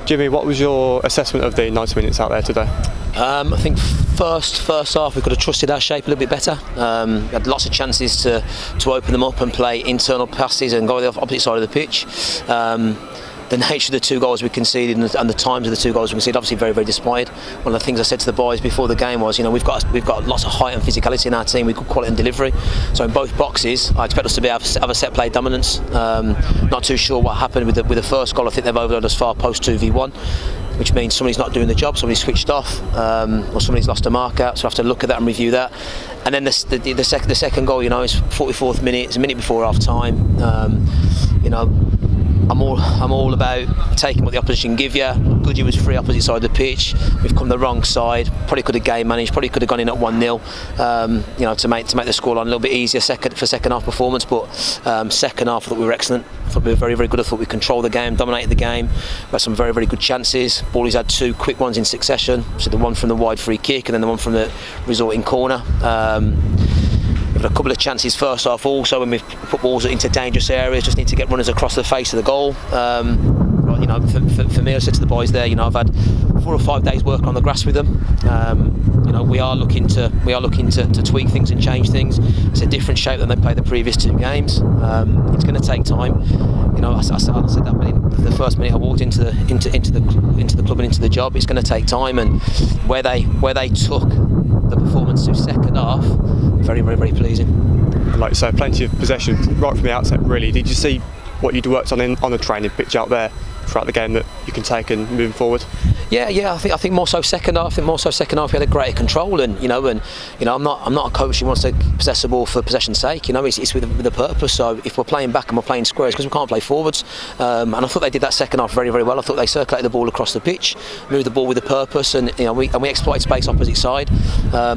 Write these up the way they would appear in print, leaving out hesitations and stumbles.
Jimmy, what was your assessment of the 90 minutes out there today? I think first half we could have trusted our shape a little bit better. We had lots of chances to open them up and play internal passes and go to the opposite side of the pitch. The nature of the 2 goals we conceded and the times of the 2 goals we conceded, obviously very, very disappointed. One of the things I said to the boys before the game was, we've got lots of height and physicality in our team. We've got quality and delivery. So in both boxes, I expect us to have a set play dominance. Not too sure what happened with the first goal. I think they've overloaded us far post 2v1. Which means somebody's not doing the job, somebody's switched off, or somebody's lost a mark out. So I have to look at that and review that. And then the second goal, is 44th minute, it's a minute before half time. I'm all about taking what the opposition give you. Goodyear was free opposite side of the pitch. We've come the wrong side. Probably could have game managed. Probably could have gone in at 1-0. To make the scoreline a little bit easier for second half performance. But second half, I thought we were excellent. I thought we were very, very good. I thought we controlled the game, dominated the game. We had some very, very good chances. Ballie's had 2 quick ones in succession. So the one from the wide free kick and then the one from the resorting corner. We've had a couple of chances first half also when we've put balls into dangerous areas. Just need to get runners across the face of the goal. For me, I said to the boys there, I've had 4 or 5 days work on the grass with them. We are looking to tweak things and change things. It's a different shape than they played the previous 2 games. It's going to take time. I said that the first minute I walked into the club and into the job. It's going to take time, and where they took the performance to second half, very, very, very pleasing. Like you say, plenty of possession right from the outset. Really, did you see what you'd worked on the training pitch out there throughout the game that you can take and moving forward? Yeah. I think more so second half. We had a greater control, and I'm not a coach who wants to possess the ball for possession's sake. It's with a purpose. So if we're playing back and we're playing squares, because we can't play forwards, and I thought they did that second half very, very well. I thought they circulated the ball across the pitch, moved the ball with a purpose, and we exploited space opposite side.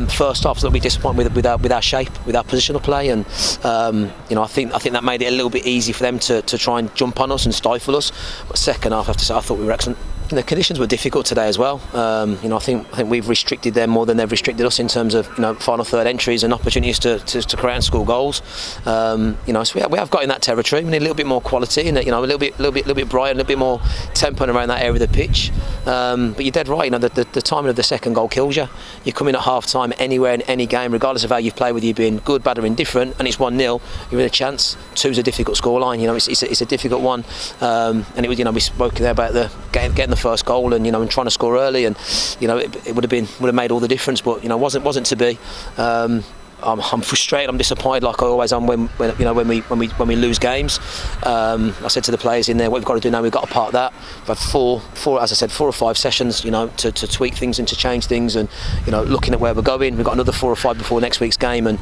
First half, I thought we disappointed with our shape, with our positional play, and I think that made it a little bit easy for them to try and jump on us and stifle us. But second half, I have to say, I thought we were excellent. The conditions were difficult today as well. I think we've restricted them more than they've restricted us in terms of final third entries and opportunities to create and score goals. So we have got in that territory. We need a little bit more quality and a little bit brighter, a little bit more tempo around that area of the pitch. But you're dead right. The timing of the second goal kills you. You come in at half time anywhere in any game, regardless of how you've played, whether you've been good, bad, or indifferent, and it's 1-0. You're in a chance. 2's a difficult scoreline. It's a difficult one. And it was we spoke there about the getting the first goal and trying to score early, and it would have made all the difference, but wasn't to be. I'm frustrated. I'm disappointed, like I always am when we lose games. I said to the players in there, what we've got to do now, we've got to part that. We've had four, as I said, 4 or 5 sessions, to tweak things and to change things, and looking at where we're going. We've got another 4 or 5 before next week's game, and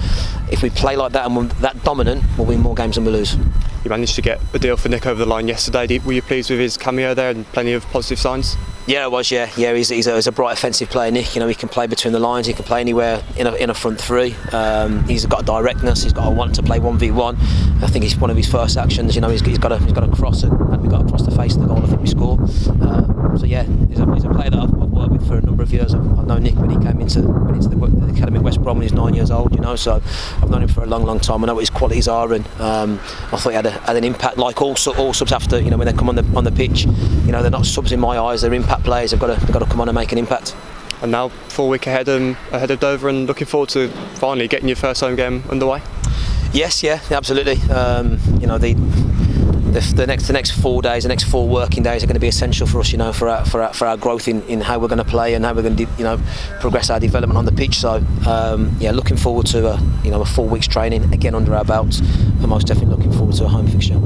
if we play like that and we're that dominant, we'll win more games than we lose. You managed to get a deal for Nick over the line yesterday. Were you pleased with his cameo there and plenty of positive signs? Yeah, I was. Yeah. He's a bright offensive player, Nick. He can play between the lines. He can play anywhere in a front 3. He's got a directness. He's got a want to play 1v1. I think it's one of his first actions. He's got a cross and we got across the face of the goal. I think we score. So yeah, he's a player that I've worked with for a number of years. I've known Nick when he came into the academy at West Brom when he was 9 years old. So I've known him for a long, long time. I know what his qualities are, and I thought he had an impact. Like all subs after, when they come on the pitch, they're not subs in my eyes. They're impact players. They've got to come on and make an impact. And now, full week ahead of Dover, and looking forward to finally getting your first home game underway. Yes, yeah, absolutely. The next 4 days, the next 4 working days are going to be essential for us, for our growth in how we're going to play and how we're going to, progress our development on the pitch. So, looking forward to a full week's training again under our belts, and most definitely looking forward to a home fixture.